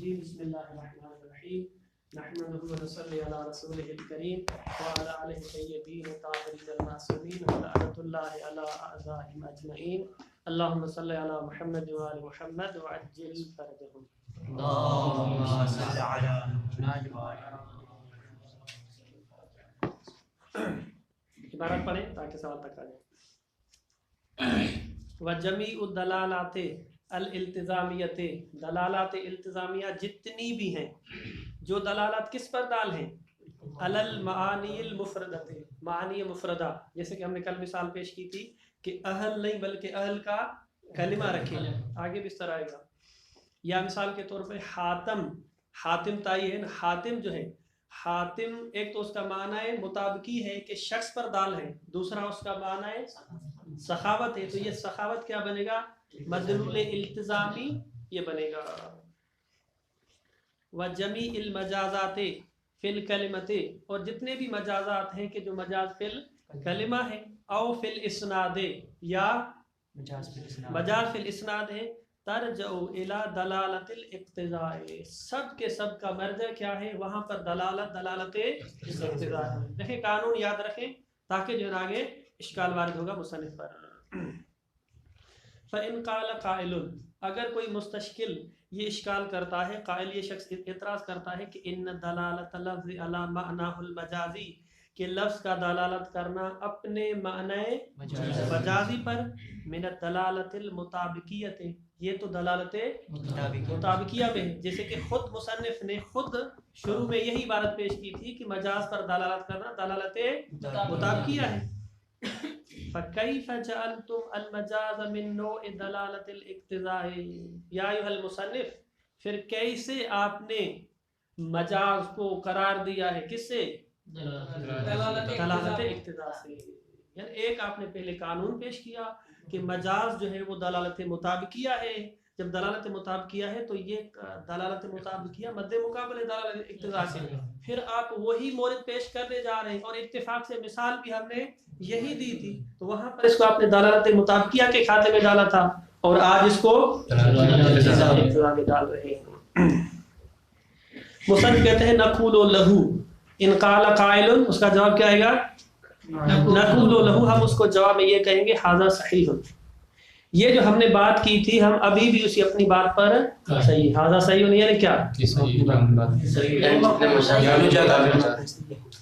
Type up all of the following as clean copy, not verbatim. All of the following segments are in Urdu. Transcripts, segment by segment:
الرجيم بسم الله الرحمن الرحيم نحمده ونصلي على رسوله الكريم وعلى آله الطيبين الطاهرين المعصومين ولعنة الله على أعدائهم أجمعين اللهم صل على محمد وآل محمد وعجل فرجهم اللهم صل على محمد وآل عبارت پڑھیں تاکہ سوال تک آ جائے وجمیع الدلالات الالتزامیت دلالات التزامیہ جتنی بھی ہیں جو دلالات کس پر دال ہیں علی المعانی المفردۃ معانی مفردہ جیسے کہ ہم نے کل مثال پیش کی تھی کہ اہل نہیں بلکہ اہل کا کلمہ رکھیں آگے بھی اس طرح آئے گا یا مثال کے طور پہ حاتم تائی ہے حاتم جو ہے حاتم ایک تو اس کا معنی ہے مطابقی ہے کہ شخص پر دال ہے دوسرا اس کا معنی ہے سخاوت ہے تو یہ سخاوت کیا بنے گا مدلول التزامی یہ بنے گا وجمیع المجازات فی الکلمۃ اور جتنے بھی مجازات ہیں کہ جو مجاز فی الکلمہ ہے او فی الاسناد یا مجاز فی الاسناد ہے ترجع الی دلالت الاقتضاء سب کے سب کا مرجع کیا ہے وہاں پر دلالت اقتضاء ہے دیکھیں قانون یاد رکھیں تاکہ جو آگے اشکال وارد ہوگا مصنف پر فَإِنْ قَالَ قَائِلٌ اگر کوئی مستشکل یہ اشکال کرتا ہے قائل یہ شخص اعتراض کرتا ہے کہ ان دلالت لفظ علی معناہ المجازی کہ لفظ کا دلالت کرنا اپنے معنی مجازی پر من الدلالت المطابقیت یہ تو دلالت مطابقیہ میں ہے جیسے کہ خود مصنف نے خود شروع میں یہی عبارت پیش کی تھی کہ مجاز پر دلالت کرنا دلالت مطابقیہ ہے فَكَيْفَ جَعَلْتُمْ الْمَجَازَ مِن نَوْعِ دَلَالَةِ الْاِقْتِضَاءِ یا ایھا المصنف پھر کیسے آپ نے مجاز کو قرار دیا ہے کس سے دلالت اقتضاء سے یعنی ایک آپ نے پہلے قانون پیش کیا کہ مجاز جو ہے وہ دلالت مطابقیہ ہے جب دلالت مطابقیہ ہے تو یہ دلالت مطابقیہ مد مقابل دلالت اقتضاء سے پھر آپ وہی مورد پیش کرنے جا رہے ہیں اور اتفاق سے مثال بھی ہم نے یہی دی تھی تو وہاں پر اس کو آپ نے دلالت مطابقیہ کے کھاتے میں ڈالا تھا اور آج اس کو اقتضاء میں ڈال رہے ہیں مصنف کہتے ہیں نقول لہو ان قال قائل اس کا جواب کیا آئے گا نقول لہو ہم اس کو جواب میں یہ کہیں گے ھذا صحیح یہ جو ہم نے بات کی تھی ہم ابھی بھی اسی اپنی بات پر صحیح ھذا صحیح یعنی کیا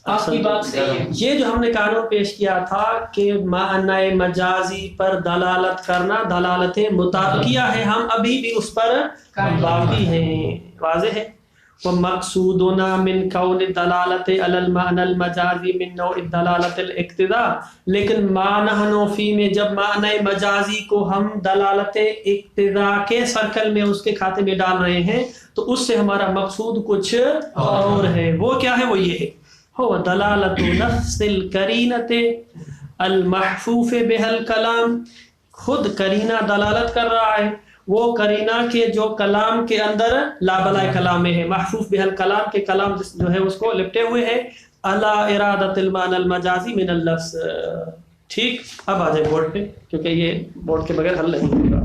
آپ کی بات صحیح ہے یہ جو ہم نے قانون پیش کیا تھا کہ معنی مجازی پر دلالت کرنا دلالت مطابقیہ ہے ہم ابھی بھی اس پر باقی ہیں واضح ہے وَمَقْصُودُنَا مِنْ كَوْنِ الدَّلَالَةِ عَلَى الْمَعْنَى الْمَجَازِ مِنْ نَوْعِ الدَّلَالَةِ الْاِقْتِضَاءِ لیکن ما نحن فی میں جب معنی مجازی کو ہم دلالت اقتضاء کے سرکل میں اس کے کھاتے میں ڈال رہے ہیں تو اس سے ہمارا مقصود کچھ اور ہے وہ کیا ہے وہ یہ ہے هو دلالت نفس القرینۃ المحفوف بها الکلام خود قرینہ دلالت کر رہا ہے وہ قرینہ کے جو کلام کے اندر لابلائے کلام میں ہے محفوف بها الکلام کے کلام جو ہے اس کو لپٹے ہوئے ہے علی ارادۃ المعنى المجازی من اللفظ ٹھیک اب آ جائے بورڈ پہ کیونکہ یہ بورڈ کے بغیر حل نہیں ہوگا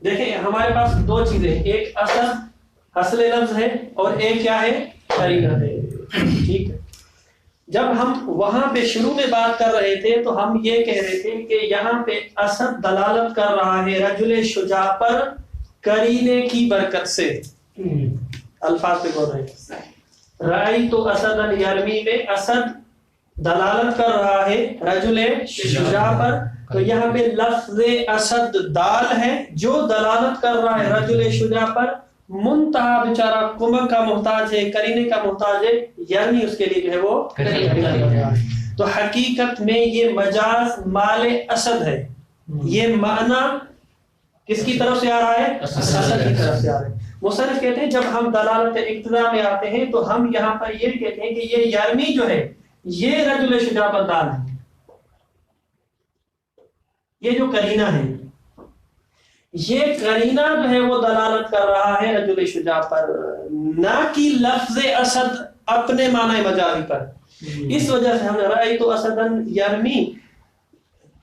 دیکھیں ہمارے پاس دو چیزیں ایک اصل لفظ ہے اور ایک کیا ہے قرینہ ہے ٹھیک ہے جب ہم وہاں پہ شروع میں بات کر رہے تھے تو ہم یہ کہہ رہے تھے کہ یہاں پہ اسد دلالت کر رہا ہے رجل شجاع پر قرینے کی برکت سے الفاظ پہ بول رہے ہیں رأیت اسدا یرمی میں اسد دلالت کر رہا ہے رجل شجاع پر تو یہاں پہ لفظ اسد دال ہے جو دلالت کر رہا ہے رجل شجاع پر منتہا بیچارہ کمک کا محتاج ہے کرینے کا محتاج ہے یعنی اس کے لیے جو ہے وہ تو حقیقت میں یہ مجاز مال اسد ہے یہ معنی کس کی طرف سے آ رہا ہے اسد کی طرف سے آ رہا ہے مصنف کہتے ہیں جب ہم دلالت اقتضاء میں آتے ہیں تو ہم یہاں پر یہ کہتے ہیں کہ یہ یرمی جو ہے یہ رجل شجاع پر دال ہے یہ جو کرینہ ہے یہ کرینہ جو ہے وہ دلالت کر رہا ہے رجل شجاع پر نہ کہ لفظ اسد اپنے معنی مجازی پر اس وجہ سے ہم نے رأیت اسدا یرمی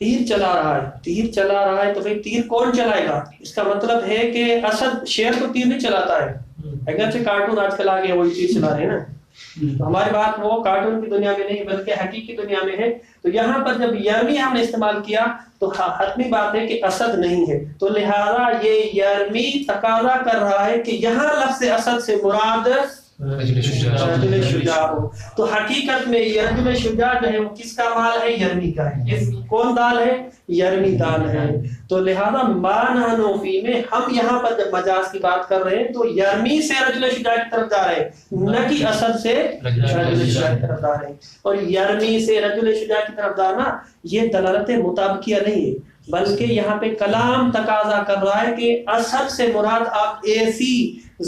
تیر چلا رہا ہے، تیر چلا رہا ہے تو بھائی تیر کون چلائے گا؟ اس کا مطلب ہے کہ اسد شیر تو تیر نہیں چلاتا ہے، اگرچہ کارٹون آج کل آگے وہی تیر چلا رہے ہیں نا، تو ہماری بات وہ کارٹون کی دنیا میں نہیں بلکہ حقیقی دنیا میں ہے. تو یہاں پر جب یرمی ہم نے استعمال کیا تو حتمی بات ہے کہ اسد نہیں ہے، تو لہذا یہ یرمی تقاضا کر رہا ہے کہ یہاں لفظ اسد سے مراد رجل شجاع ہو. تو حقیقت میں یہ رجل شجاع جو ہے وہ کس کا مال ہے؟ یرمی کا ہے. کون دال ہے؟ یرمی دال ہے. تو لہذا ما نحن فی میں ہم یہاں پر جب مجاز کی بات کر رہے ہیں تو یرمی سے رجل شجاع کی طرف جا رہے ہیں، نہ کہ اسد سے رجل شجاع کی طرف جا رہے ہیں. اور یرمی سے رجل شجاع کی طرف جانا یہ دلالت مطابقیہ نہیں ہے، بلکہ یہاں پہ کلام تقاضا کر رہا ہے کہ اسد سے مراد آپ ایسی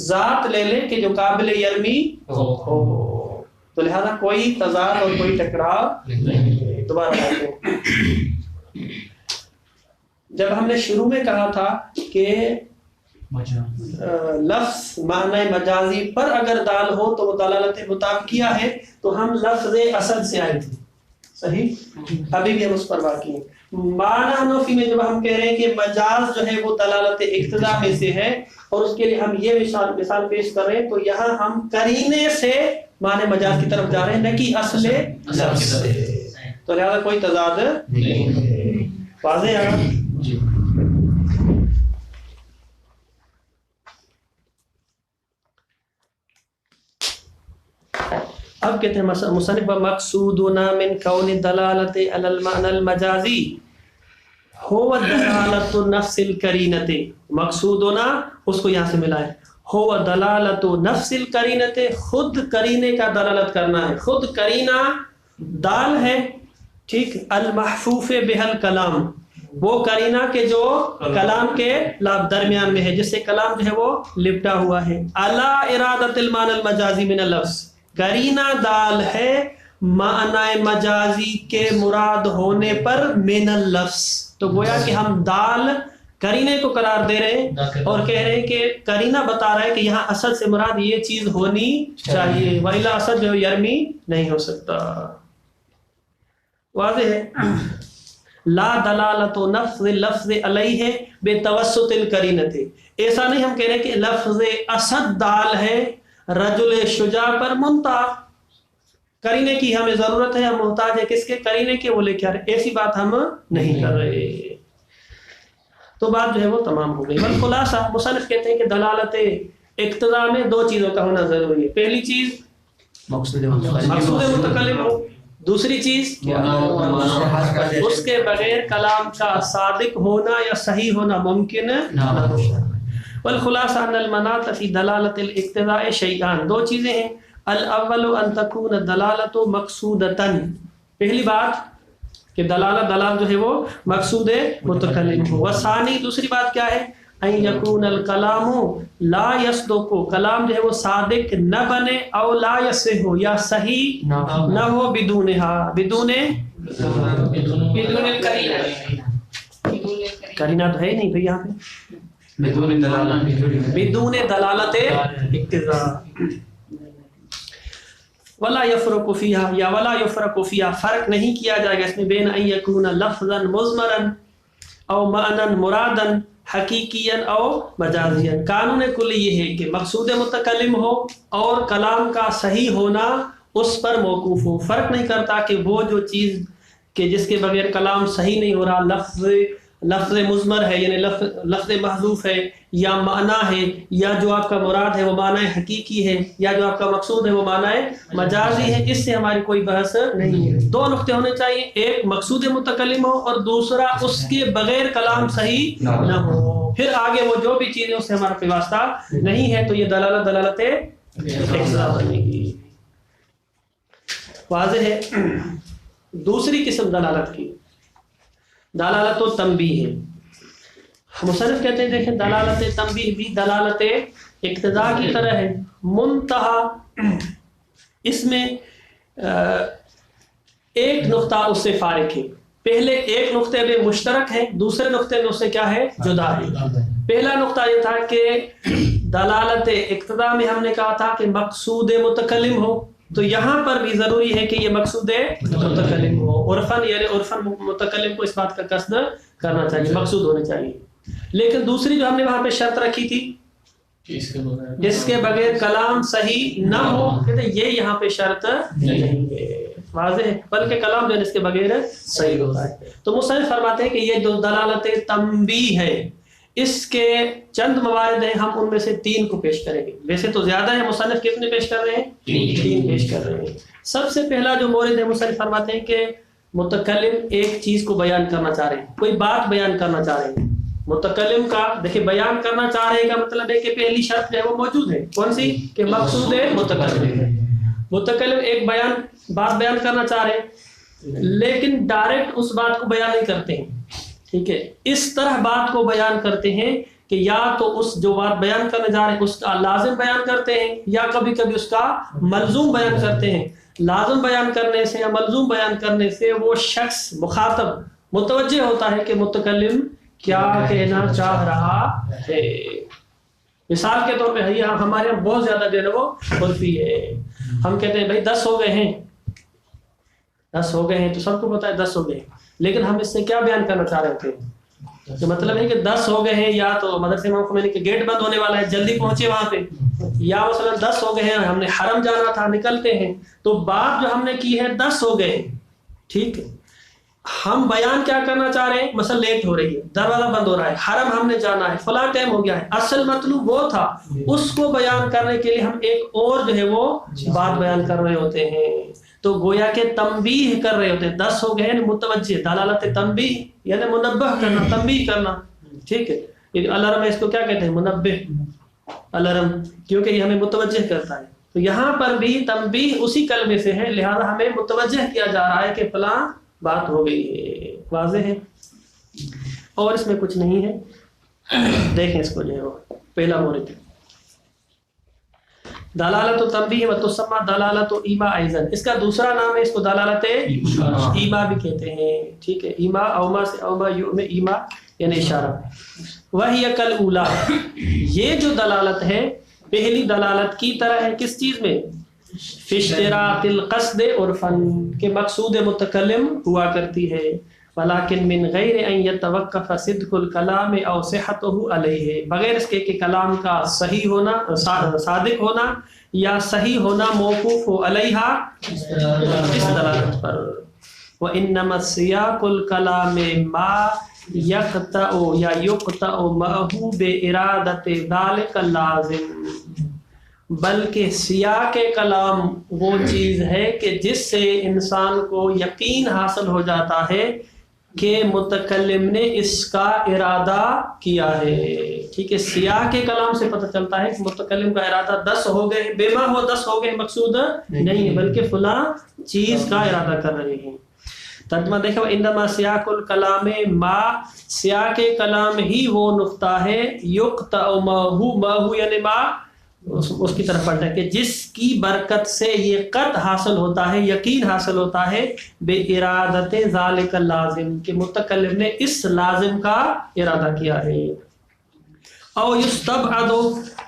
ذات لے لیں کہ جو قابل یرمی ہو. تو لہذا کوئی تضاد اور کوئی ٹکراؤ نہیں. دوبارہ کہتے ہیں، جب ہم نے شروع میں کہا تھا کہ لفظ معنی مجازی پر اگر دال ہو تو وہ دلالت مطابقیہ ہے، تو ہم لفظ اسد سے آئے تھے، صحیح؟ ابھی بھی ہم اس پر باقی ہیں. معنی حنفی میں جب ہم کہہ رہے ہیں کہ مجاز جو ہے وہ دلالت اقتضا میں سے ہے، اور اس کے لیے ہم یہ مثال پیش کر رہے ہیں، تو یہاں ہم قرینے سے معنی مجاز کی طرف جا رہے ہیں، نہ کہ اصل لفظ سے. تو لہذا کوئی تضاد نہیں. واضح ہے؟ جی. اب کہتے ہیں مصنف مقصودنا من کون دلالت علی المعنى المجازی هو دلالت نفس القرینۃ. مقصودنا اس کو یہاں سے ملا ہے، هو دلالت نفس القرینۃ، خود قرینے کا دلالت کرنا ہے. خود قرینہ دال ہے، ٹھیک، المحفوف بها الکلام، وہ قرینہ کے جو کلام کے درمیان میں ہے، جس سے کلام جو ہے وہ لپٹا ہوا ہے. علی ارادۃ المعنى المجازی من اللفظ، قرینہ دال ہے معنی مجازی کے مراد ہونے پر من اللفظ. تو گویا کہ ہم دال قرینے کو قرار دے رہے ہیں اور کہہ رہے ہیں کہ قرینہ بتا رہا ہے کہ یہاں اسد سے مراد یہ چیز ہونی چاہیے، وَإِلَّا اسد جو یرمی نہیں ہو سکتا. واضح ہے؟ لا دلالت نفس لفظ علیہ بتوسط القرینۃ. ایسا نہیں ہم کہہ رہے کہ لفظ اسد دال ہے رجل شجاع پر منتہا، قرینے کی ہمیں ضرورت ہے، ہم محتاج ہے کس کے؟ قرینے کے، وہ لے کے آ رہے. ایسی بات ہم نہیں کر رہے. تو بات جو ہے وہ تمام ہو گئی. والخلاصہ مصنف کہتے ہیں کہ دلالت اقتضاء میں دو چیزوں کا ہونا ضروری ہے. پہلی چیز مقصود متکلم ہو، دوسری چیز اس کے بغیر کلام کا صادق ہونا یا صحیح ہونا ممکن نہ ہو. والخلاصہ ان المناط فی دلالت الاقتضاء شیئان، دو چیزیں ہیں. الاول ان تکون دلالت مقصودتاً، پہلی بات کہ دلالت جو ہے وہ مقصود متکلم ہو. والثانی، دوسری بات کیا ہے؟ ان یکون الکلام لا یصدق، کلام جو ہے وہ صادق نہ بنے، او لا یصح، یا صحیح نہ ہو، بدونها، بدون قرینہ تو ہے نہیں بھئی یہاں پہ، بدون دلالت اقتضاء. ولا یفرق فیہا، یا ولا یفرق فیہا، فرق نہیں کیا جائے گا اس میں، بین ان یکون لفظا مضمرا او معنی مرادا حقیقیا او مجازیا. قانون کلی یہ ہے کہ مقصود متکلم ہو اور کلام کا صحیح ہونا اس پر موقوف ہو. فرق نہیں کرتا کہ وہ جو چیز کہ جس کے بغیر کلام صحیح نہیں ہو رہا، لفظ مضمر ہے یعنی لفظ محذوف ہے، یا معنی ہے، یا جو آپ کا مراد ہے وہ معنی حقیقی ہے، یا جو آپ کا مقصود ہے وہ معنی مجازی ہے، اس سے ہماری کوئی بحث نہیں ہے. دو نقطے ہونے چاہیے، ایک مقصود متکلم ہو اور دوسرا اس کے بغیر کلام صحیح نہ ہو. پھر آگے وہ جو بھی چیزیں اس سے ہمارا کوئی واسطہ نہیں ہے، تو یہ دلالت اقتضاء بنے گی. واضح ہے؟ دوسری قسم دلالت کی دلالت و تنبیہ ہے. مصنف کہتے ہیں دیکھیں دلالت تنبیہ بھی دلالت اقتضاء کی طرح ہے. منتہا، اس میں ایک نقطہ اس سے فارق ہے. پہلے ایک نقطے میں مشترک ہے، دوسرے نقطے میں اس سے کیا ہے؟ جدا ہے. پہلا نقطہ یہ تھا کہ دلالت اقتضاء میں ہم نے کہا تھا کہ مقصود متکلم ہو، تو یہاں پر بھی ضروری ہے کہ یہ مقصود متکلم ہو. عرفاً یعنی عرفاً متکلم کو اس بات کا قصد کرنا چاہیے، مقصود ہونے چاہیے. لیکن دوسری جو ہم نے وہاں پہ شرط رکھی تھی اس کے بغیر کلام صحیح نہ ہو، کہتے یہ یہاں پہ شرط نہیں ہے، واضح ہے، بلکہ کلام جو ہے اس کے بغیر صحیح ہوتا ہے. تو مصنف فرماتے ہیں کہ یہ جو دلالت تنبیہ ہے اس کے چند موارد ہیں، ہم ان میں سے 3 کو پیش کریں گے. ویسے تو زیادہ ہے، مصنف کتنے پیش کر رہے ہیں؟ 3 پیش کر رہے ہیں. سب سے پہلا جو مورد ہے مصنف فرماتے ہیں کہ متکلم ایک چیز کو بیان کرنا چاہ رہے ہیں، کوئی بات بیان کرنا چاہ رہے ہیں. متکلم کا دیکھیں بیان کرنا چاہ رہے کا مطلب ہے کہ پہلی شرط جو ہے وہ موجود ہے، کون سی؟ کہ مقصود متکلم ہے. متکلم ایک بات بیان کرنا چاہ رہے ہیں لیکن ڈائریکٹ اس بات کو بیان نہیں کرتے ہیں، ٹھیک ہے، اس طرح بات کو بیان کرتے ہیں کہ یا تو اس جو بات بیان کرنے جا رہے ہیں اس کا لازم بیان کرتے ہیں یا کبھی کبھی اس کا ملزوم بیان کرتے ہیں. لازم بیان کرنے سے یا ملزوم بیان کرنے سے وہ شخص مخاطب متوجہ ہوتا ہے کہ متکلم کیا کہنا چاہ رہا ہے. مثال کے طور پہ ہمارے یہاں بہت زیادہ جو ہے وہ عرفی ہے، ہم کہتے ہیں بھائی 10 ہو گئے ہیں، 10 ہو گئے ہیں، تو سب کو پتا ہے 10 ہو گئے، لیکن ہم اس سے کیا بیان کرنا چاہ رہے تھے؟ تو مطلب ہے کہ 10 ہو گئے ہیں، یا تو مدرسے امام خمینی کے گیٹ بند ہونے والا ہے، جلدی پہنچے وہاں پہ، یا مثلا 10 ہو گئے ہیں، ہم نے حرم جانا تھا، نکلتے ہیں. تو بات جو ہم نے کی ہے 10 ہو گئے، ٹھیک ہے، ہم بیان کیا کرنا چاہ رہے ہیں؟ مثلا لیٹ ہو رہی ہے، دروازہ بند ہو رہا ہے، حرم ہم نے جانا ہے، فلاں ٹائم ہو گیا ہے. اصل مطلب وہ تھا، اس کو بیان کرنے کے لیے ہم ایک اور جو ہے وہ بات بیان کر رہے ہوتے ہیں. تو گویا کہ تنبیہ کر رہے ہوتے ہیں. 10 ہو گئے ہیں متوجہ، دلالت تنبیہ یعنی منبہ کرنا، تنبیہ کرنا، ٹھیک ہے. الارم اس کو کیا کہتے ہیں؟ منبہ، الارم، کیونکہ یہ ہمیں متوجہ کرتا ہے. تو یہاں پر بھی تنبیہ اسی کلمے سے ہے، لہذا ہمیں متوجہ کیا جا رہا ہے کہ فلاں بات ہو گئی ہے. واضح ہے، اور اس میں کچھ نہیں ہے. دیکھیں اس کو جو ہے وہ پہلا مورد دلالت و تنبیہ و تسمى دلالت و ایما ایضاً. اس کا دوسرا نام ہے، اس کو دلالت ایما بھی کہتے ہیں، ٹھیک ہے. ایما اوما سے اوما میں ایما یعنی اشارہ. وہی کل اولا، یہ جو دلالت ہے پہلی دلالت کی طرح ہے. کس چیز میں؟ فی اشتراط القصد عرفاً، کے مقصود متکلم ہوا کرتی ہے. ولیکن من غیر ان یتوقف صدق الکلام او صحته علیہ، بغیر اس کے کہ کلام کا صحیح ہونا، صادق ہونا یا صحیح ہونا موقوف ہو علیہا، اس دلالت پر. وانما سیاق الکلام ما یقطع یا یقطع معه بارادۃ ذلک اللازم، بلکہ سیاق کلام وہ چیز ہے کہ جس سے انسان کو یقین حاصل ہو جاتا ہے کہ متکلم نے اس کا ارادہ کیا ہے، ٹھیک ہے. سیاق کلام سے پتہ چلتا ہے کہ متکلم کا ارادہ 10 ہو گئے، بے ما ہو 10 ہو گئے مقصود نہیں ہے، بلکہ فلاں چیز کا ارادہ کر رہے ہیں. ترجمہ دیکھو، انما سیاق الکلام ما، سیاق کلام ہی وہ نقطہ ہے، یقطع ماہو یعنی ما اس کی طرف پڑھتا ہے کہ جس کی برکت سے یہ قطع حاصل ہوتا ہے، یقین حاصل ہوتا ہے، بے ارادت ذالک اللازم، کہ متکلم نے اس لازم کا ارادہ کیا ہے. او یستبعد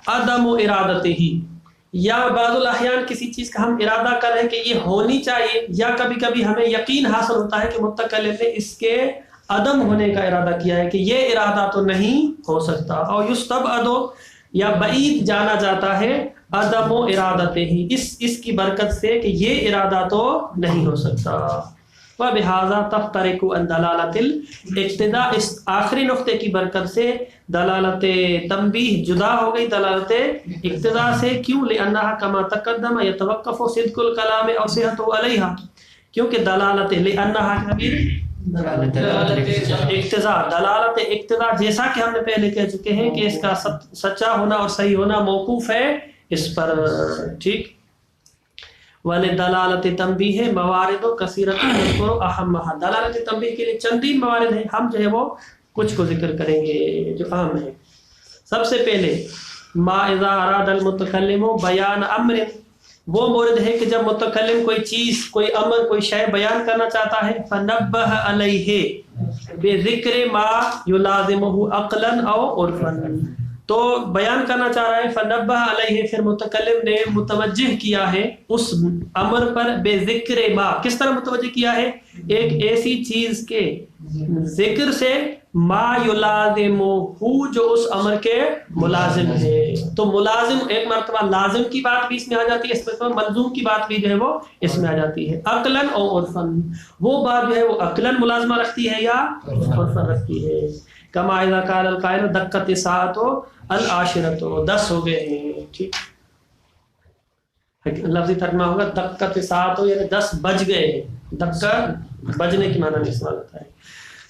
عدم ارادتہ، یا بعض الاحیان کسی چیز کا ہم ارادہ کر رہے ہیں کہ یہ ہونی چاہیے، یا کبھی کبھی ہمیں یقین حاصل ہوتا ہے کہ متکلم نے اس کے عدم ہونے کا ارادہ کیا ہے کہ یہ ارادہ تو نہیں ہو سکتا. او یستبعد، یا بعید جانا جاتا ہے، عدم و ارادت ہی، اس کی برکت سے کہ یہ ارادہ تو نہیں ہو سکتا. وبہذا تفترق عن دلالت الاقتضاء، اس آخری نقطے کی برکت سے دلالت تنبیہ جدا ہو گئی دلالت اقتضاء سے. کیوں؟ لأنها كما تقدم يتوقف صدق الكلام او صحته عليها، کیونکہ دلالت لأنها اقتضاء، دلالت اقتضاء جیسا کہ ہم نے پہلے کہہ چکے ہیں کہ اس کا سچا ہونا اور صحیح ہونا موقوف ہے اس پر، ٹھیک. وَلِدَلَالَةِ تَنبِيهِ مَوَارِدُ كَثِيرَةٌ نَذْكُرُ أَهَمَّهَا، دلالت تنبیہ کے لیے چندین موارد ہیں، ہم جو ہے وہ کچھ کو ذکر کریں گے جو اہم ہیں. سب سے پہلے ما اذا اراد المتکلم بیان امر، وہ مورد ہے کہ جب متکلم کوئی چیز، کوئی امر، کوئی شے بیان کرنا چاہتا ہے، فنبہ علیہ بذکر ما یلازمہ عقلا او عرفا، تو بیان کرنا چاہ رہا ہے فنبہ علیہ، پھر متکلم نے متوجہ کیا ہے اس امر پر بے ذکر ما، کس طرح متوجہ کیا ہے؟ ایک ایسی چیز کے ذکر سے ما یلازم ہو، جو اس امر کے ملازم ہے. تو ملازم ایک مرتبہ لازم کی بات بھی اس میں آ جاتی ہے، اس میں ملزوم کی بات بھی جو ہے وہ اس میں آ جاتی ہے. عقلاً اور عرفاً، وہ بات جو ہے وہ عقلاً ملازمہ رکھتی ہے یا عرفاً رکھتی ہے. کما اذا قال القائل دقت الساعۃ العاشرۃ، 10 ہو گئے ہیں. ٹھیک، لفظی ترجمہ ہوگا دقت الساعۃ، یعنی 10 بج گئے ہیں. دقہ بجنے کی معنی میں استعمال ہوتا ہے.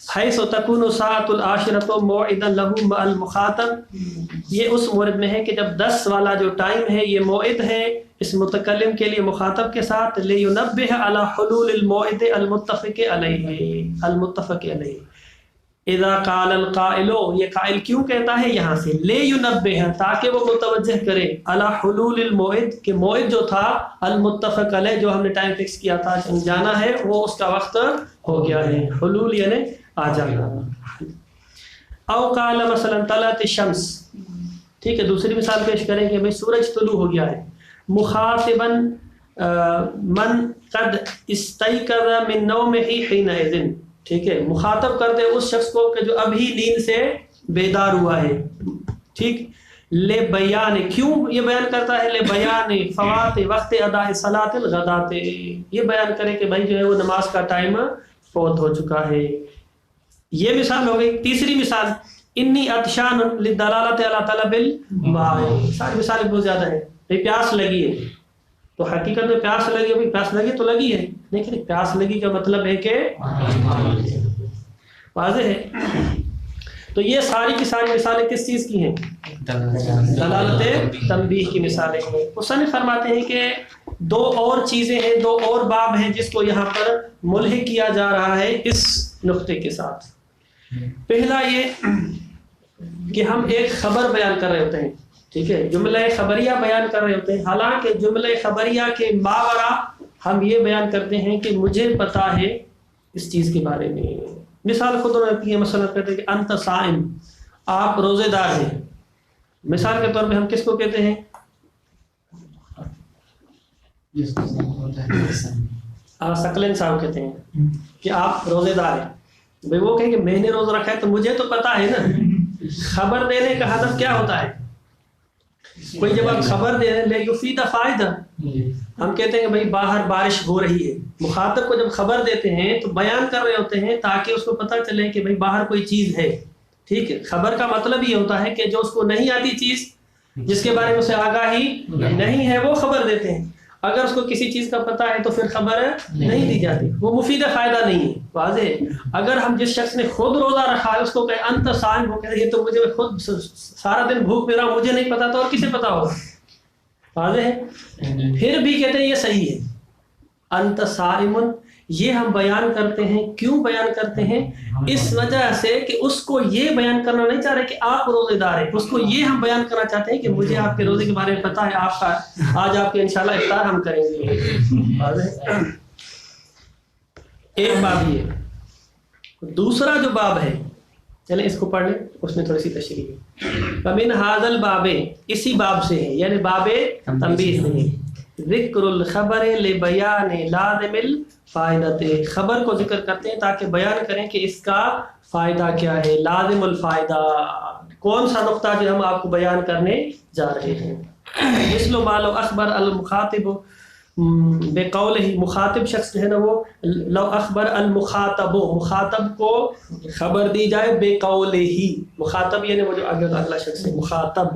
حیث تکون الساعۃ العاشرۃ موعدا له مع المخاطب، یہ اس مورد میں ہے کہ جب 10 والا جو ٹائم ہے یہ موعد ہے اس متکلم کے لیے مخاطب کے ساتھ. لینبہ علی حلول الموعد المتفق علیہ. اذا قال القائل، یہ قائل کیوں کہتا ہے یہاں سے لینبہ، تاکہ وہ متوجہ کرے علی حلول الموعد، کہ موعد جو تھا المتفق علیہ، جو ہم نے ٹائم فکس کیا تھا جانا ہے، وہ اس کا وقت ہو گیا ہے. حلول یعنی آ جانا. او قال مثلا طلعت الشمس، ٹھیک ہے، دوسری مثال پیش کریں کہ بھائی سورج طلوع ہو گیا ہے. مخاطبا من قد استيقظ من نومه حينئذ، ٹھیک ہے، مخاطب کرتے اس شخص کو کہ جو ابھی نیند سے بیدار ہوا ہے. ٹھیک، لے بیان، کیوں یہ بیان کرتا ہے؟ لے بیان فوات وقت ادا صلاۃ الغداۃ، یہ بیان کرے کہ بھائی جو ہے وہ نماز کا ٹائم فوت ہو چکا ہے. یہ مثال ہو گئی. تیسری مثال انی عطشان للدلالۃ علی طلب الماء، ساری مثالیں بہت زیادہ ہیں. پیاس لگی ہے، تو حقیقت میں پیاس لگی ہے، پیاس لگی تو لگی ہے، لیکن پیاس لگی کا مطلب ہے کہ واضح ہے. تو یہ ساری کی ساری مثالیں کس چیز کی ہیں؟ دلالت تنبیہ کی مثالیں ہیں. مصنف فرماتے ہیں کہ 2 اور چیزیں ہیں، 2 اور باب ہیں جس کو یہاں پر ملحق کیا جا رہا ہے اس نقطے کے ساتھ. پہلا یہ کہ ہم ایک خبر بیان کر رہے ہوتے ہیں، ٹھیک ہے، جملہ خبریہ بیان کر رہے ہوتے ہیں. حالانکہ جملہ خبریہ کے ماورا ہم یہ بیان کرتے ہیں کہ مجھے پتا ہے اس چیز کے بارے میں. مثال خود رہتی ہے، مثلا کہتے ہیں کہ انت صائم، آپ روزے دار ہیں. مثال کے طور پہ ہم کس کو کہتے ہیں؟ ثقلین صاحب کہتے ہیں کہ آپ روزے دار ہیں. بھائی وہ کہیں کہ میں نے روزہ رکھا ہے تو مجھے تو پتا ہے نا. خبر دینے کا ہدف کیا ہوتا ہے؟ کوئی جب آپ خبر دے رہے ہیں یفید فائدہ، ہم کہتے ہیں کہ بھائی باہر بارش ہو رہی ہے. مخاطب کو جب خبر دیتے ہیں تو بیان کر رہے ہوتے ہیں تاکہ اس کو پتہ چلے کہ بھائی باہر کوئی چیز ہے. ٹھیک ہے، خبر کا مطلب یہ ہوتا ہے کہ جو اس کو نہیں آتی چیز، جس کے بارے میں اسے آگاہی نہیں ہے، وہ خبر دیتے ہیں. اگر اس کو کسی چیز کا پتہ ہے تو پھر خبر نہیں دی جاتی، وہ مفید فائدہ نہیں ہے. واضح. اگر ہم جس شخص نے خود روزہ رکھا ہے اس کو کہ انت صائم، ہو کہ یہ تو مجھے خود سارا دن بھوک پہ رہا، مجھے نہیں پتا تو اور کسے پتا ہوگا. واضح ہے. پھر بھی کہتے ہیں یہ صحیح ہے. انت صائم، یہ ہم بیان کرتے ہیں. کیوں بیان کرتے ہیں؟ اس وجہ سے کہ اس کو یہ بیان کرنا نہیں چاہ رہے کہ آپ روزے دار ہیں، اس کو یہ ہم بیان کرنا چاہتے ہیں کہ مجھے آپ کے روزے کے بارے میں پتا ہے، آپ کا آج آپ کے انشاءاللہ افطار ہم کریں گے. ایک باب یہ. دوسرا جو باب ہے، چلیں اس کو پڑھ لیں، اس میں تھوڑی سی تشریح ہے. فمن ھذا الباب، اسی باب سے ہے، یعنی باب تنبیہ سے ہے. ذکر الخبر لبیان لازم الفائدۃ، خبر کو ذکر کرتے ہیں تاکہ بیان کریں کہ اس کا فائدہ کیا ہے. لازم الفائدہ، کون سا نقطہ جو ہم آپ کو بیان کرنے جا رہے ہیں. مثل ما لو اخبر المخاطب بقولہ، مخاطب شخص جو ہے نا وہ لو اخبر المخاطب، مخاطب کو خبر دی جائے بقولہ، مخاطب یعنی وہ جو اگلا شخص ہے مخاطب.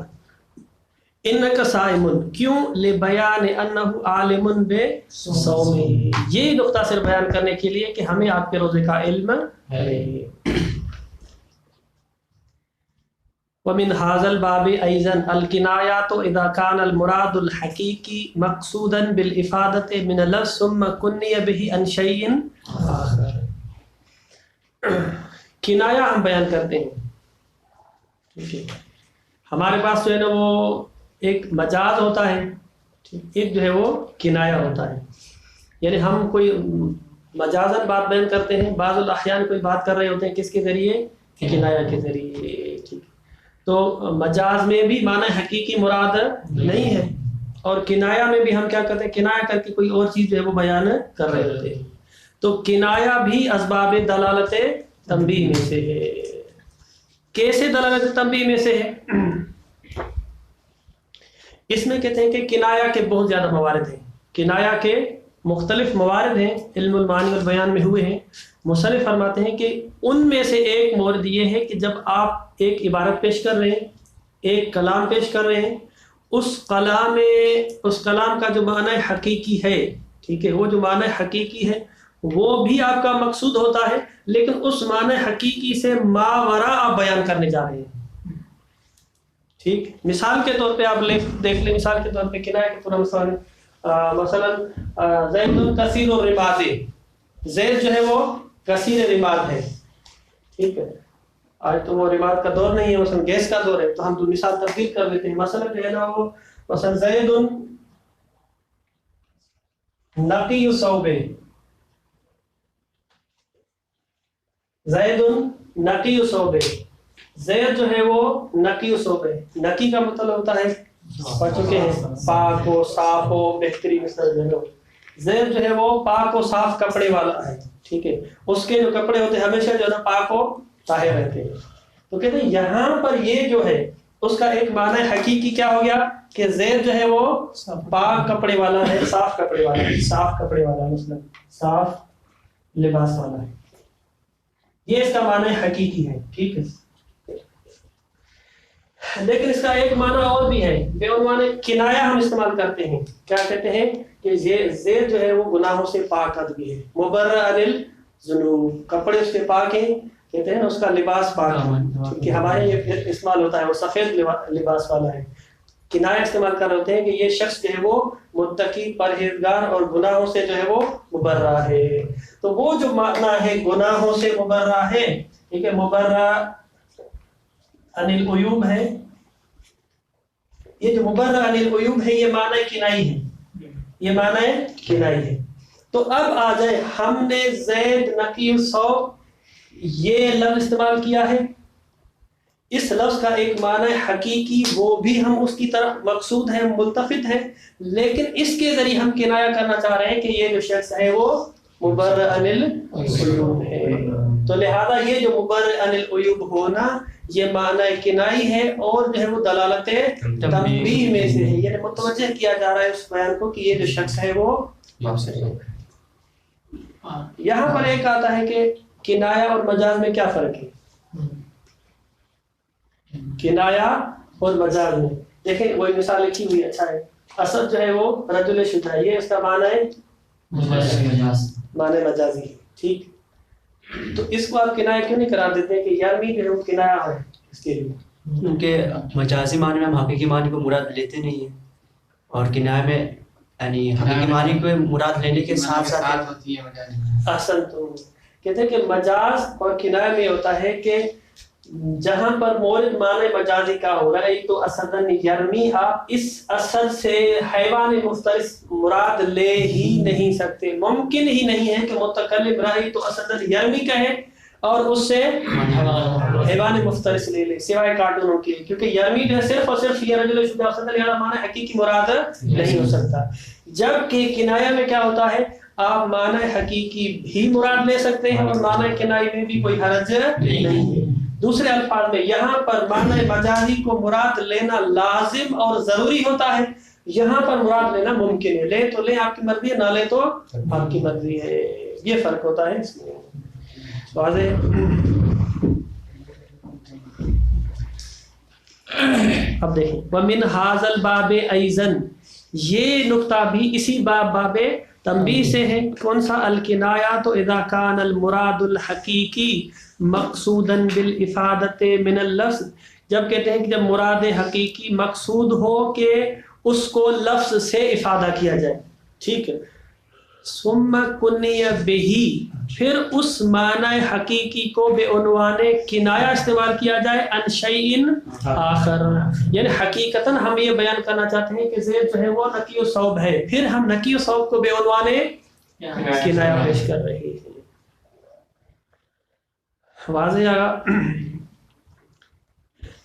انک صائم، کیوں؟ لبیان انہ عالم بصوم، یہ نقطہ صرف بیان کرنے کے لیے کہ ہمیں آپ کے روزے کا علم ہے. ومن هذا الباب ايضا الكنايات اذا كان المراد الحقيقي مقصودا بالافاده من اللفظ ثم كني به عن شيء اخر. کنایا ہم بیان کرتے ہیں، ٹھیک ہے. ہمارے پاس جو ہے نا وہ ایک مجاز ہوتا ہے، ایک جو ہے وہ کنایا ہوتا ہے. یعنی ہم کوئی مجازن بات بیان کرتے ہیں، بعض الاحیان کوئی بات کر رہے ہوتے ہیں کس کے ذریعے؟ کنایا کے ذریعے. ٹھیک. تو مجاز میں بھی معنی حقیقی مراد نہیں ہے، اور کنایا میں بھی ہم کیا کرتے ہیں، کنایا کر کے کوئی اور چیز جو ہے وہ بیان کر رہے ہوتے ہیں. تو کنایا بھی اسباب دلالت تنبیہ میں سے ہے. کیسے دلالت تنبیہ میں سے ہے؟ اس میں کہتے ہیں کہ کنایا کے بہت زیادہ موارد ہیں، کنایا کے مختلف موارد ہیں، علم المعانی والبیان میں ہوئے ہیں. مصنف فرماتے ہیں کہ ان میں سے ایک مورد یہ ہے کہ جب آپ ایک عبارت پیش کر رہے ہیں، ایک کلام پیش کر رہے ہیں، اس کلام کا جو معنی حقیقی ہے، ٹھیک ہے، وہ جو معنی حقیقی ہے وہ بھی آپ کا مقصود ہوتا ہے، لیکن اس معنی حقیقی سے ماوراء آپ بیان کرنے جا رہے ہیں. ٹھیک، مثال کے طور پہ آپ دیکھ لیں، مثال کے طور پہ کنایہ کے پورا مثلا زید کثیر الرماد، زید جو ہے وہ کثیر رماد ہے. ٹھیک ہے، آج تو وہ رماد کا دور نہیں ہے، مثلا گیس کا دور ہے، تو ہم تو مثال تبدیل کر لیتے ہیں. مثلا جو ہے نا وہ مثلا زید نقی الثوب، زید نقی الثوب، زید جو ہے وہ نقی الثوب ہے. نقی کا مطلب ہوتا ہے پڑھ چکے ہیں، پاک ہو، صاف ہو، بہترین. زید جو ہے وہ پاک و صاف کپڑے والا ہے. ٹھیک ہے، اس کے جو کپڑے ہوتے ہیں ہمیشہ جو ہے نا پاک و طاہر رہتے ہیں. تو کہتے ہیں یہاں پر یہ جو ہے اس کا ایک معنی حقیقی کیا ہو گیا کہ زید جو ہے وہ پاک کپڑے والا ہے، صاف کپڑے والا ہے، صاف کپڑے والا ہے، مثلا صاف لباس والا ہے. یہ اس کا معنی حقیقی ہے. ٹھیک ہے، لیکن اس کا ایک معنی اور بھی ہے، بے عنوان کنایا ہم استعمال کرتے ہیں. کیا کہتے ہیں کہ زید جو ہے وہ گناہوں سے پاک آدمی ہے، مبرأ عن الذنوب، کپڑے اس کے پاک ہیں، کہتے ہیں اس کا لباس پاک ہے. کیونکہ ہمارے یہ استعمال ہوتا ہے وہ سفید لباس والا ہے. کنایا استعمال کر رہے ہوتے ہیں کہ یہ شخص جو ہے وہ متقی، پرہیزگار اور گناہوں سے جو ہے وہ مبرّا ہے. تو وہ جو معنی ہے گناہوں سے مبرّا ہے، ٹھیک ہے، مبرّا عن العیوب ہے، یہ جو مبرّا عن العیوب ہے یہ معنی کنائی ہے، یہ معنی کنائی ہے. تو اب آ جائے، ہم نے زید نقی الثوب یہ لفظ استعمال کیا ہے، اس لفظ کا ایک معنی حقیقی وہ بھی ہم اس کی طرف مقصود ہے، ملتفت ہے، لیکن اس کے ذریعے ہم کنایا کرنا چاہ رہے ہیں کہ یہ جو شخص ہے وہ مبرّ عن العیوب ہے. تو لہذا یہ جو مبرّ عن العیوب ہونا یہ معنی کنائی ہے، اور جو ہے وہ دلالت تنبیہ میں سے ہے، یعنی متوجہ کیا جا رہا ہے اس بیان کو کہ یہ جو شخص ہے وہ. یہاں پر ایک آتا ہے کہ کنایا اور مجاز میں کیا فرق ہے. کنایا اور مجاز میں دیکھیں وہی مثال لکھی ہوئی، اچھا ہے، اسد جو ہے وہ رجل شجاع، یہ اس کا معنی ہے معنی مجازی ہے. ٹھیک، تو اس کو آپ کنایا کیوں نہیں قرار دیتے ہیں کہ یارمی جو ہے وہ کنایا ہے اس کے لیے؟ کیونکہ مجازی معنی میں ہم حقیقی معنی کو مراد لیتے نہیں ہیں، اور کنایا میں یعنی حقیقی معنی کو مراد لینے کے ساتھ ساتھ ہوتی ہے مجاز. اصل تو کہتے ہیں کہ مجاز اور کنایا میں ہوتا ہے کہ جہاں پر مورد معنی مجازی کا ہو رہا ہے، تو اسدن یرمی، آپ اس اسد سے حیوان مفترس مراد لے ہی نہیں سکتے، ممکن ہی نہیں ہے کہ متکلم راہی تو اسدن یرمی کہے اور اس سے حیوان مفترس لے لے سوائے کارٹونوں کے، کیونکہ یرمی جو ہے صرف اور صرف یہ رجل شجاع اسدن یرمی معنی حقیقی مراد نہیں ہو سکتا. جبکہ کنایا میں کیا ہوتا ہے، آپ معنی حقیقی بھی مراد لے سکتے ہیں اور معنی کنائی میں بھی کوئی حرج نہیں ہے. دوسرے الفاظ میں یہاں پر معنی مجازی کو مراد لینا لازم اور ضروری ہوتا ہے، یہاں پر مراد لینا ممکن ہے. لے تو لے آپ کی مرضی ہے، نہ لے تو آپ کی مرضی ہے. یہ فرق ہوتا ہے اس میں. واضح؟ اب دیکھیں وَمِنْ هَذَا الْبَابِ أَيْضًا، یہ نقطہ بھی اسی باب تنبیہ سے ہے. کون سا؟ الکنایات اذا کان المراد الحقیقی مقصودا بالافادۃ من اللفظ، جب کہتے ہیں کہ جب مراد حقیقی مقصود ہو کہ اس کو لفظ سے افادہ کیا جائے. ٹھیک ہے، ثم کنی بہی، پھر اس معنی حقیقی کو بے عنوان کنایا استعمال کیا جائے عن شیء آخر، یعنی حقیقتاً ہم یہ بیان کرنا چاہتے ہیں کہ زید جو ہے وہ نقی الثوب ہے، پھر ہم نقی الثوب کو بے عنوان کنایا پیش کر رہے ہیں. واضح آگا.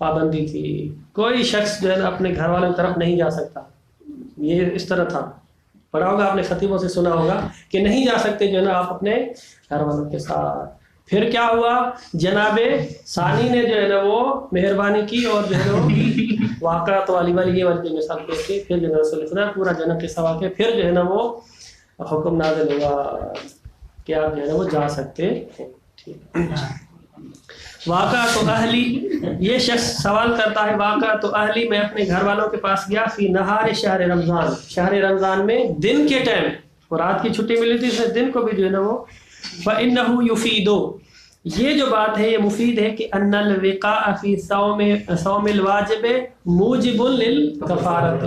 پابندی تھی، کوئی شخص جو ہے نا اپنے گھر والوں کی طرف نہیں جا سکتا، یہ اس طرح تھا، پڑھا ہوگا آپ نے، خطیبوں سے سنا ہوگا کہ نہیں جا سکتے جو ہے نا آپ اپنے گھر والوں کے ساتھ۔ پھر کیا ہوا، جناب ثانی نے جو ہے نا وہ مہربانی کی اور جو ہے نا واقعات والی یہ والی جو مثال پیش کی، پھر جو ہے رسول خدا پورا جنت کے سوا کے پھر جو ہے نا وہ حکم نازل ہوا کہ آپ جو ہے نا وہ جا سکتے ہیں۔ واقعات اہلی، یہ شخص سوال کرتا ہے واقعات اہلی، میں اپنے گھر والوں کے پاس گیا فی نہار شہر رمضان، شہر رمضان میں دن کے ٹائم، اور رات کی چھٹی ملی تھی اس میں دن کو بھی جو ہے نا وہ فَإِنَّهُ يُفِيدُ، یہ جو بات ہے یہ مفید ہے کہ ان الوقاء فی صوم الواجب موجب للکفارت،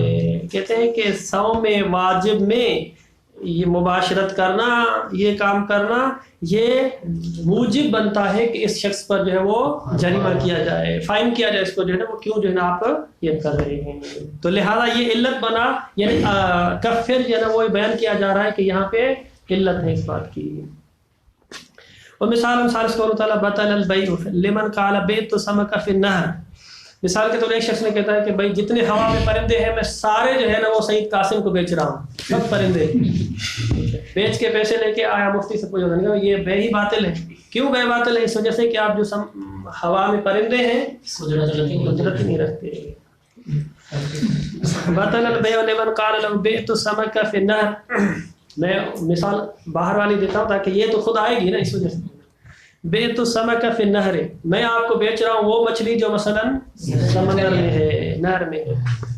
کہتے ہیں کہ صوم واجب میں یہ مباشرت کرنا، یہ کام کرنا، یہ موجب بنتا ہے کہ اس شخص پر جو ہے وہ جریمہ کیا جائے، فائن کیا جائے اس کو جو ہے نا وہ کیوں جو ہے نا آپ یہ کر رہے ہیں، تو لہذا یہ علت بنا، یعنی کفر جو ہے نا وہ بیان کیا جا رہا ہے کہ یہاں پہ علت ہے اس بات کی۔ اور مثال ثالث قول تعالیٰ بطل البیع لمن قال بیعت سمک فی النہر، مثال کے طور ایک شخص نے کہتا ہے کہ بھائی جتنے ہوا میں پرندے ہیں میں سارے جو ہے نا وہ سعید قاسم کو بیچ رہا ہوں، سب پرندے بیچ کے پیسے لے کے آیا، مفتی سے پوچھا یہ بے ہی باطل ہے، کیوں بے باطل ہے؟ اس وجہ سے کہ آپ جو ہوا میں پرندے ہیں قدرت نہیں رکھتے۔ بطل البیع لمن قال له بیعت سمک فی النہر، میں مثال باہر والی دیتا ہوں تاکہ یہ تو خود آئے گی نا، اس وجہ سے بیعت السمک فی النہر، میں آپ کو بیچ رہا ہوں وہ مچھلی جو مثلا سمندر میں ہے، نہر میں ہے۔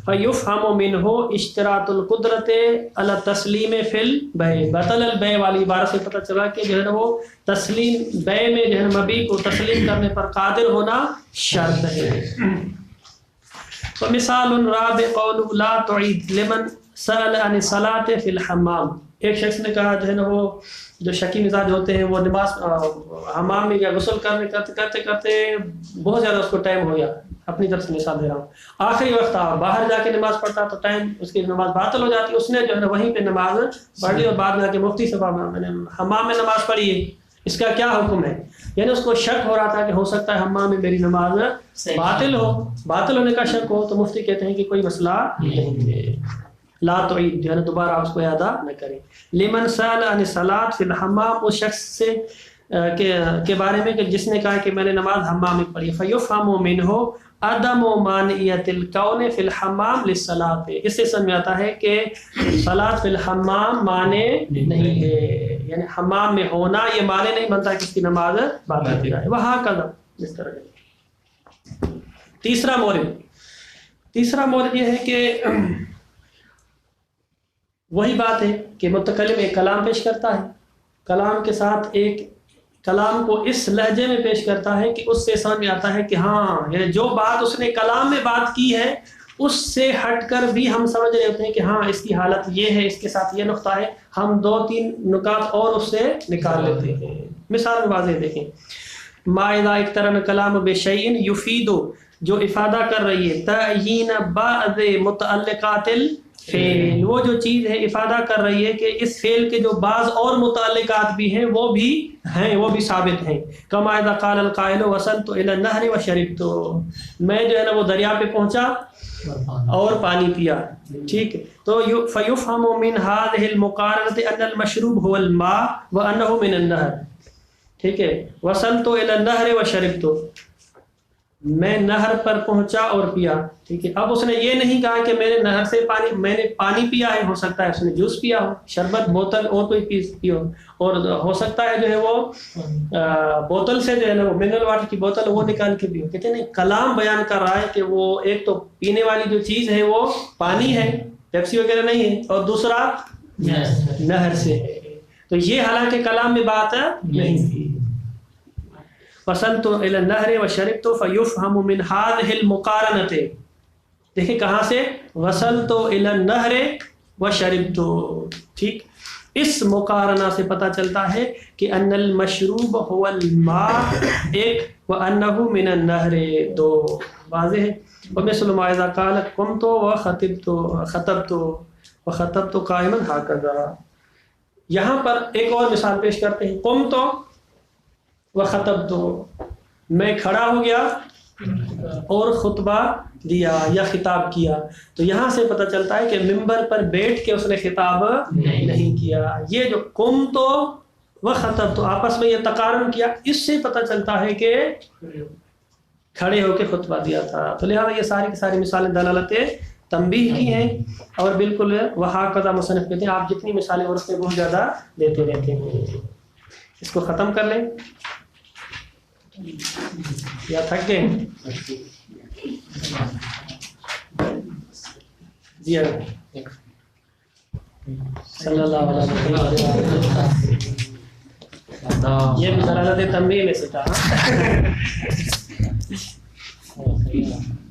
فیفہم منہ اشتراط القدرت علی التسلیم فی البیع، بطل البیع والی عبارت سے پتہ چلا کہ جو ہے نا وہ تسلیم بیع میں جو ہے نا مبیع کو تسلیم کرنے پر قادر ہونا شرط ہے۔ ومثال رابع قول لا تعید لمن سأل عن الصلاة فی الحمام، ایک شخص نے کہا جو ہے نا وہ جو شکی مزاج ہوتے ہیں وہ نماز حمام میں یا غسل کرتے کرتے بہت زیادہ اس کو ٹائم ہو گیا، اپنی طرف سے مثال دے رہا ہوں، آخری وقت باہر جا کے نماز پڑھتا تو ٹائم اس کی نماز باطل ہو جاتی، اس نے جو ہے نا وہیں پہ نماز پڑھ لی اور بعد میں آ کے مفتی سے میں نے حمام میں نماز پڑھی ہے، اس کا کیا حکم ہے؟ یعنی اس کو شک ہو رہا تھا کہ ہو سکتا ہے حمام میں میری نماز باطل ہو، باطل ہونے کا شک ہو، تو مفتی کہتے ہیں کہ کوئی مسئلہ نہیں ہے، لا تعید جو ہے نا دوبارہ آپ اس کو ادا نہ کریں۔ لمن سأل عن الصلاة فی الحمام، اس شخص سے کے بارے میں کہ جس نے کہا کہ میں نے نماز حمام میں پڑھی، فیفہم منہ عدم مانعیت الکون فی الحمام للصلاة، اس سے سمجھ میں آتا ہے کہ صلاۃ فی الحمام مانے نہیں ہے، یعنی حمام میں ہونا یہ مانے نہیں بنتا کہ اس کی نماز باطل ہو جائے، وہاں کذا اس طرح۔ تیسرا مورد یہ ہے کہ وہی بات ہے کہ متکلم ایک کلام پیش کرتا ہے، کلام کے ساتھ ایک کلام کو اس لہجے میں پیش کرتا ہے کہ اس سے سمجھ میں آتا ہے کہ ہاں یعنی جو بات اس نے کلام میں بات کی ہے اس سے ہٹ کر بھی ہم سمجھ رہے ہوتے ہیں کہ ہاں اس کی حالت یہ ہے، اس کے ساتھ یہ نقطہ ہے، ہم 2-3 نکات اور اس سے نکال لیتے ہیں۔ مثال واضح دیکھیں، ما اذا اقترن کلام بشیء یفید، جو افادہ کر رہی ہے تعیین بعض متعلقات فعل، وہ جو چیز ہے افادہ کر رہی ہے کہ اس فعل کے جو بعض اور متعلقات بھی ہیں وہ بھی ثابت ہیں۔ کما اذا قال القائل وصلت الى النهر وشربت، میں جو ہے نا وہ دریا پہ پہنچا اور پانی پیا، ٹھیک ہے، تو فیفہم من هذه المقارنة ان المشروب هو الماء وانه من النهر، ٹھیک ہے، وصلت الى النهر وشربت، میں نہر پر پہنچا اور پیا، ٹھیک ہے، اب اس نے یہ نہیں کہا کہ میں نے نہر سے میں نے پانی پیا ہے، ہو سکتا ہے اس نے جوس پیا ہو، شربت بوتل اور کوئی پیو، اور ہو سکتا ہے جو ہے وہ بوتل سے جو ہے نا وہ منرل واٹر کی بوتل وہ نکال کے پیو، کہتے ہیں کلام بیان کر رہا ہے کہ وہ ایک تو پینے والی جو چیز ہے وہ پانی ہے، پیپسی وغیرہ نہیں ہے، اور دوسرا نہر سے ہے، تو یہ حالانکہ کلام میں بات نہیں تھی۔ وصلت الى النهر وشربت فيفهم من هذه المقارنة، دیکھیں کہاں سے، وصلت الى النهر وشربت، ٹھیک، اس مقارنہ سے پتہ چلتا ہے کہ ان المشروب هو الماء ایک وانه من النهر دو، واضح ہے۔ ومثل ما اذا قال قمت وخطبت قائما هكذا، یہاں پر ایک اور مثال پیش کرتے ہیں، قمت وخطبت، میں کھڑا ہو گیا اور خطبہ دیا یا خطاب کیا. تو یہاں سے پتہ چلتا ہے کہ ممبر پر بیٹھ کے اس نے خطاب نہیں کیا. یہ جو قم تو و خطب تو آپس میں یہ تقارن کیا, اس سے پتہ چلتا ہے کہ کھڑے ہو کے خطبہ دیا تھا. تو لہٰذا یہ ساری کی ساری مثالیں دلالت تنبیہ کی ہیں, اور بالکل وہاں قضا مصنف کہتے ہیں آپ جتنی مثالیں اور اس میں بہت زیادہ دیتے رہتے ہیں. اس کو ختم کر لیں یا تھک گئے؟ جی صلی اللہ علیہ وسلم. یہ بھی دلالت تنبیہ میں سے تھا.